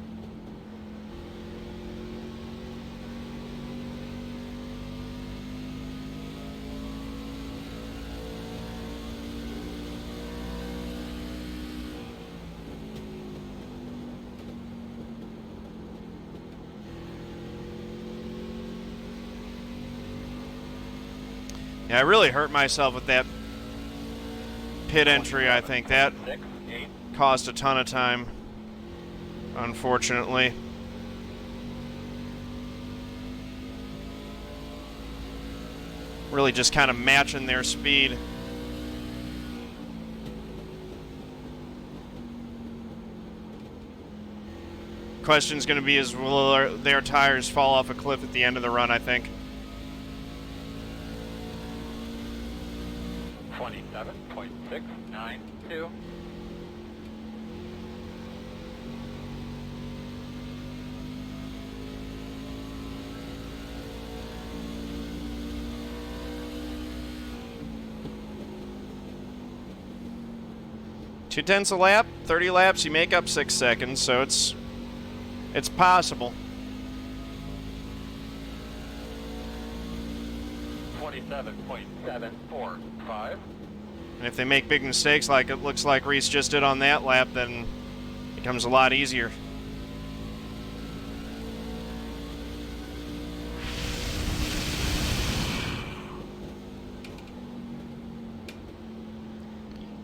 Yeah, I really hurt myself with that pit entry. I think that caused a ton of time, unfortunately. Really just kind of matching their speed. Question's going to be is will their tires fall off a cliff at the end of the run, I think. 27.692. Two-tenths a lap, 30 laps, you make up 6 seconds, so it's possible. 27.745. And if they make big mistakes like it looks like Reece just did on that lap, then it becomes a lot easier.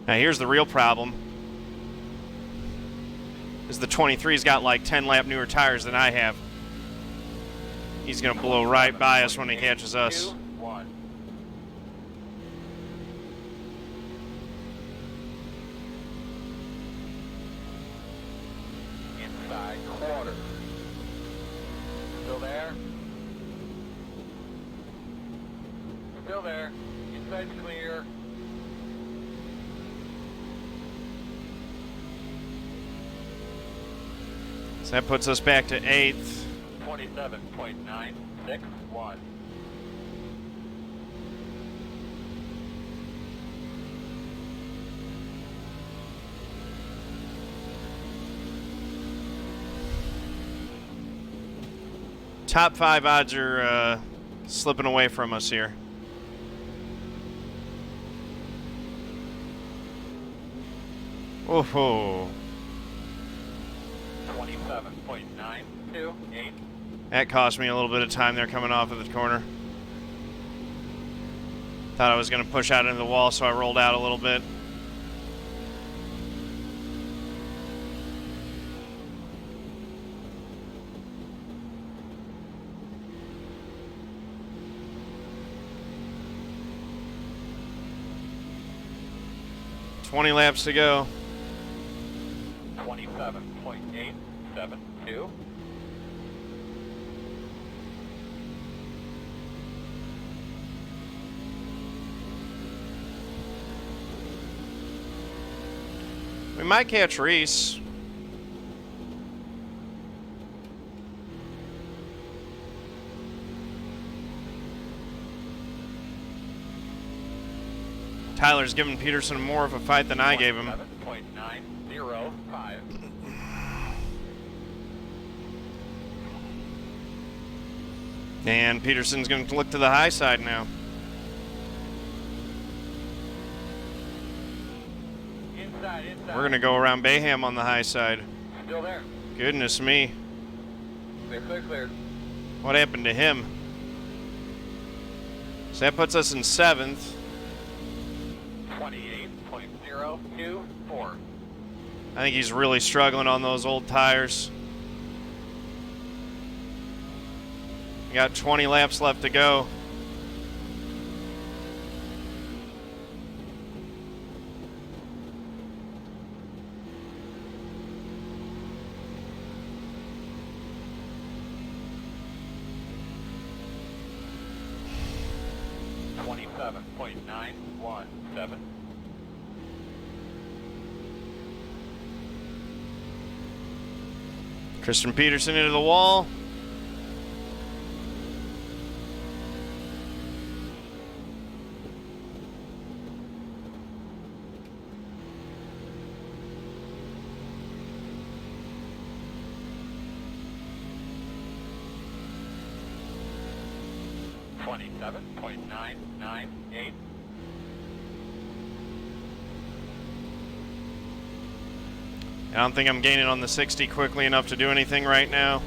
Now here's the real problem. Is the 23's got like 10 lap newer tires than I have. He's going to blow right by us when he catches us. Inside quarter. Still there. Still there. Inside clear. So that puts us back to 8th. 27.961. Top 5 odds are slipping away from us here. Oh. 27.928. That cost me a little bit of time there coming off of the corner. Thought I was going to push out into the wall, so I rolled out a little bit. $20 laps to go. 27.872. We might catch Reece. Tyler's giving Pedersen more of a fight than I gave him. 7.905. And Pedersen's going to look to the high side now. Inside. We're going to go around Baham on the high side. Still there. Goodness me. Clear. What happened to him? So that puts us in 7th. 28.024. I think he's really struggling on those old tires. We got 20 laps left to go. 27.917. Christian Pedersen into the wall. .998. I don't think I'm gaining on the 60 quickly enough to do anything right now.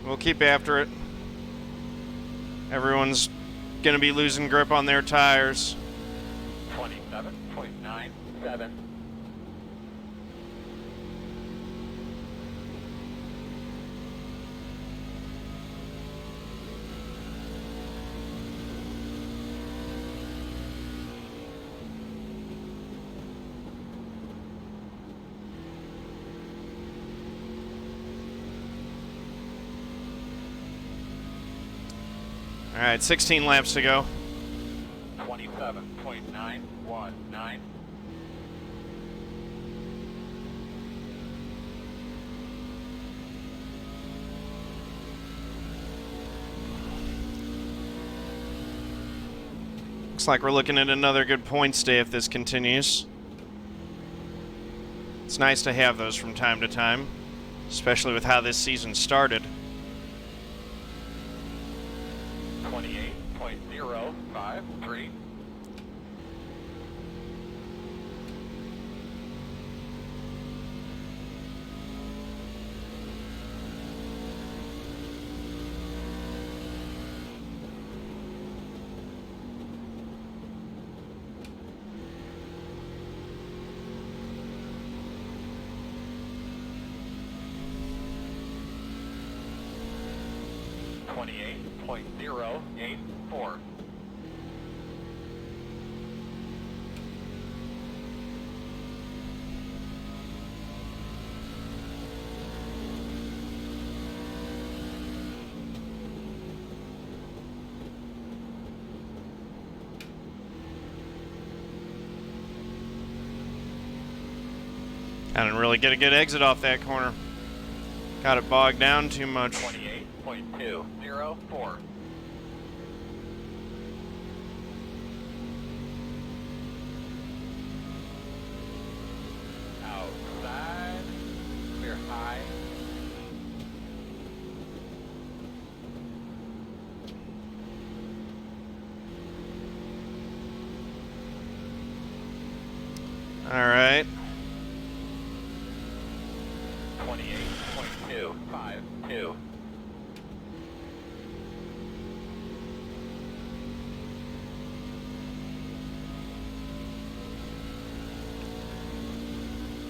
We'll keep after it. Everyone's going to be losing grip on their tires. 27.97. All right, 16 laps to go. 27.919. Looks like we're looking at another good points day if this continues. It's nice to have those from time to time, especially with how this season started. 28.053. .084. I didn't really get a good exit off that corner. Got it bogged down too much. 28.204. Outside. Clear high. All right. 28.252.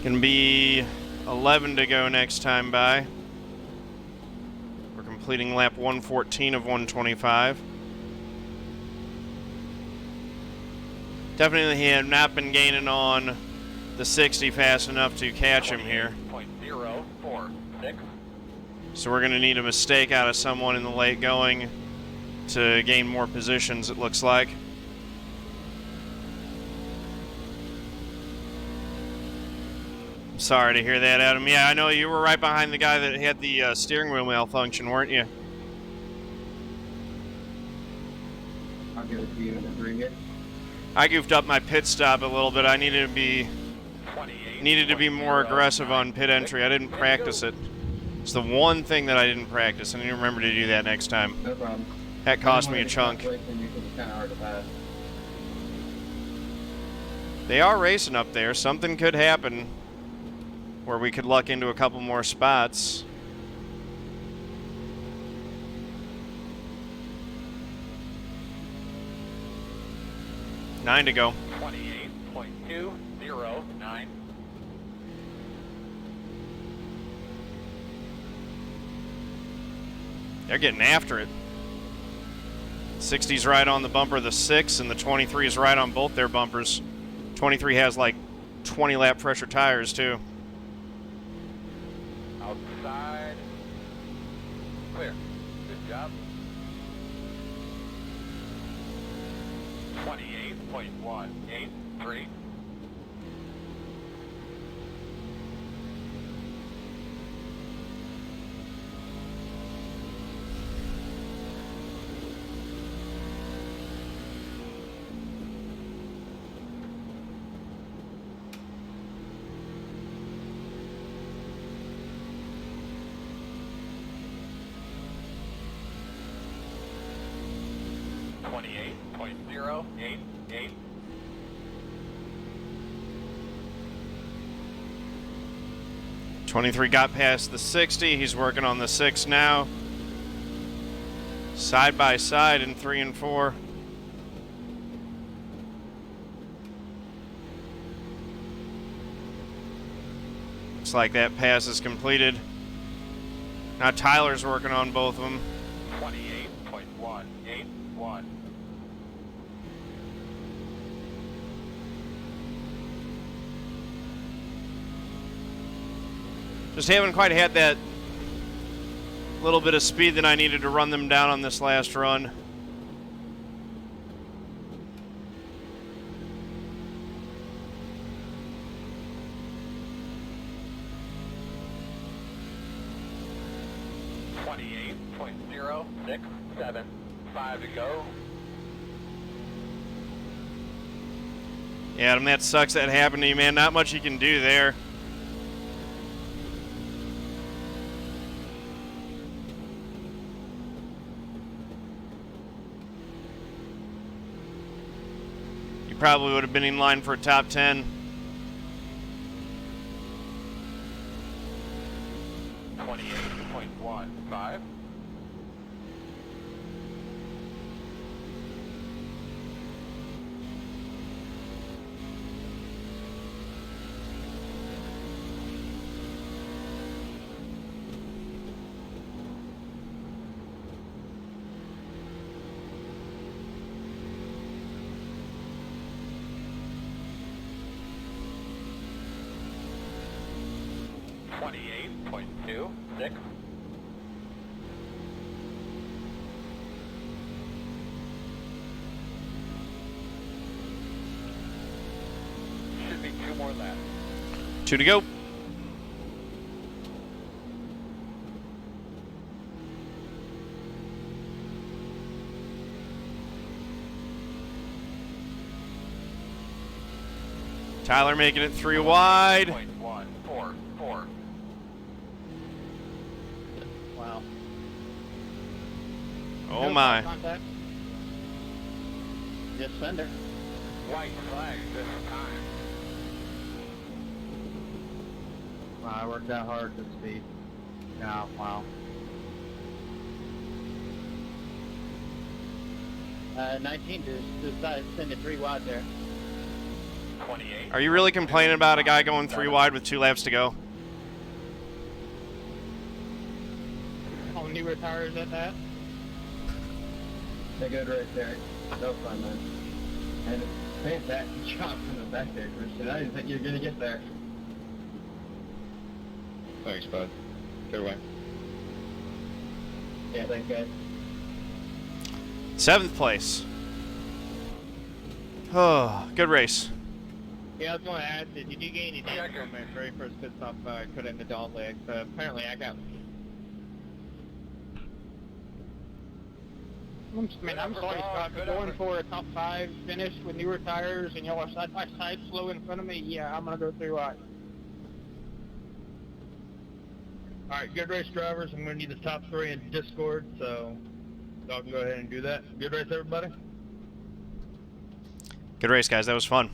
Gonna be 11 to go next time by. We're completing lap 114 of 125. Definitely he had not been gaining on the 60 fast enough to catch him here. 0.046. So we're gonna need a mistake out of someone in the late going to gain more positions, it looks like. Sorry to hear that, Adam. Yeah, I know you were right behind the guy that had the steering wheel malfunction, weren't you? I'll give it to you in a here. I goofed up my pit stop a little bit. I needed to be more aggressive on pit entry. I didn't practice it. It's the one thing that I didn't practice. I need to remember to do that next time. No problem. That cost me a chunk. It's kind of hard to pass. They are racing up there. Something could happen where we could luck into a couple more spots. Nine to go. 28.209. They're getting after it. 60's right on the bumper of the 6, and the 23 is right on both their bumpers. 23 has like 20 lap pressure tires too. Outside. Clear. Good job. 28.183. .088. 23 got past the 60. He's working on the 6 now. Side by side in 3 and 4. Looks like that pass is completed. Now Tyler's working on both of them. 28.181. Just haven't quite had that little bit of speed that I needed to run them down on this last run. .067. 5 to go. Yeah, Adam, that sucks that happened to you, man. Not much you can do there. Probably would have been in line for a top 10. .28.15. .28.26. Should be 2 more laps. 2 to go. Tyler making it 3 wide. .144. Wow. Oh No my. contact. Yes, Vander. White flag this time. Wow, I worked out hard to speed. Yeah, wow. 19 just send it 3 wide there. 28. Are you really complaining about a guy going 3 wide with 2 laps to go? On newer tires at that. A good race there. So fun, man. And fantastic job from the back there, Christian. I didn't think you were going to get there. Thanks, bud. Good way. Yeah, thanks, guys. 7th place. Oh, good race. Yeah, I was going to ask you, did you get any damage on my very first pit stop I put in the dogleg? Apparently I got... I'm sorry, Scott, but going for a top 5 finish with newer tires and y'all are side by side slow in front of me, yeah, I'm going to go 3 wide. Alright, good race, drivers. I'm going to need the top 3 in Discord, so y'all can go ahead and do that. Good race, everybody. Good race, guys. That was fun.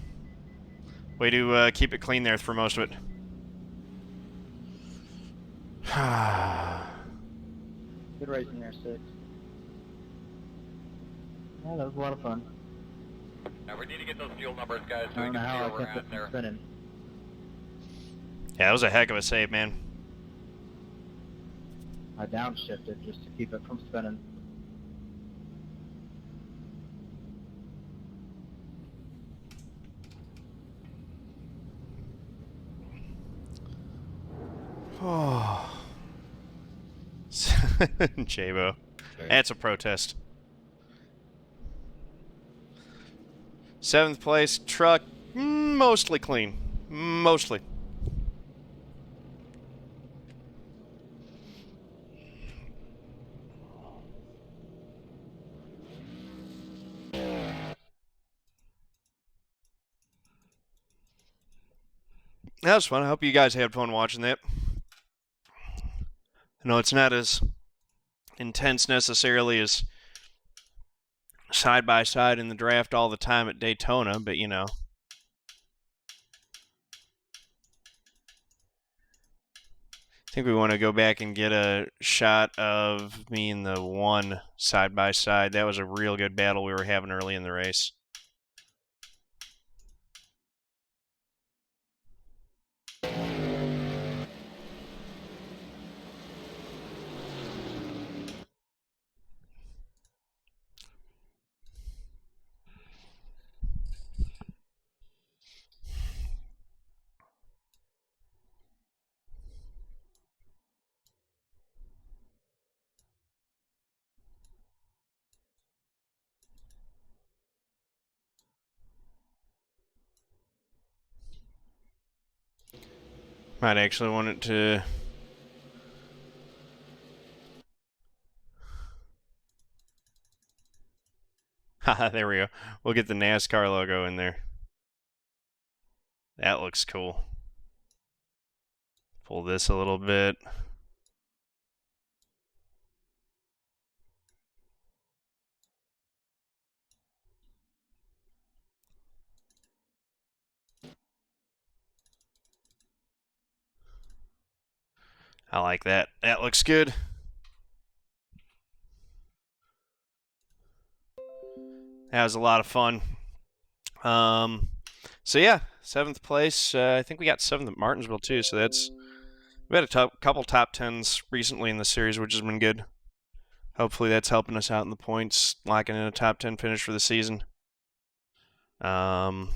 Way to keep it clean there for most of it. Good race in there, 6. Yeah, that was a lot of fun. Now we need to get those fuel numbers, guys, I so we don't know can see how where I we're kept at it there. from spinning. Yeah, that was a heck of a save, man. I downshifted just to keep it from spinning. Oh. Jabo. That's a protest. 7th place, truck, mostly clean. Mostly. That was fun. I hope you guys had fun watching that. I know it's not as intense necessarily as side by side in the draft all the time at Daytona, but you know. I think we want to go back and get a shot of me and the 1 side by side. That was a real good battle we were having early in the race. Might actually want it to... Haha, there we go. We'll get the NASCAR logo in there. That looks cool. Pull this a little bit. I like that. That looks good. That was a lot of fun. So yeah, 7th place. I think we got 7th at Martinsville too. So we had a couple top 10s recently in the series, which has been good. Hopefully that's helping us out in the points, locking in a top 10 finish for the season. Yeah.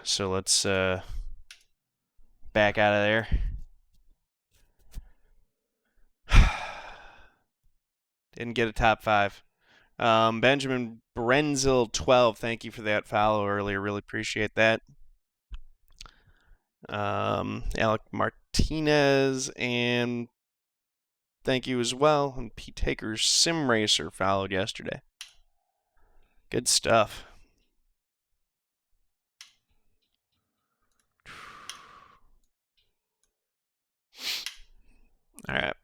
So let's back out of there. Didn't get a top 5. Benjamin Brenzel 12, thank you for that follow earlier. Really appreciate that. Alec Martinez, and thank you as well. And Pete Taker's Sim Racer followed yesterday. Good stuff. All right.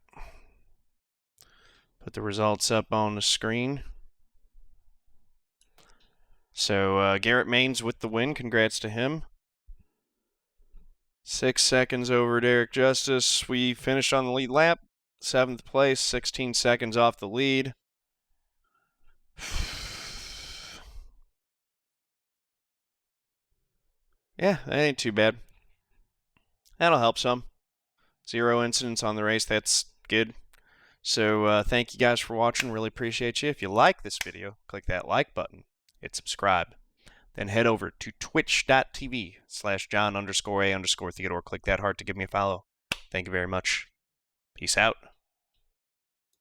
Put the results up on the screen. So Garrett Manes with the win. Congrats to him. 6 seconds over Derek Justis. We finished on the lead lap. 7th place, 16 seconds off the lead. Yeah, that ain't too bad. That'll help some. 0 incidents on the race. That's good. So thank you guys for watching. Really appreciate you. If you like this video, click that like button. Hit subscribe. Then head over to twitch.tv/John_A_Theodore. Click that heart to give me a follow. Thank you very much. Peace out.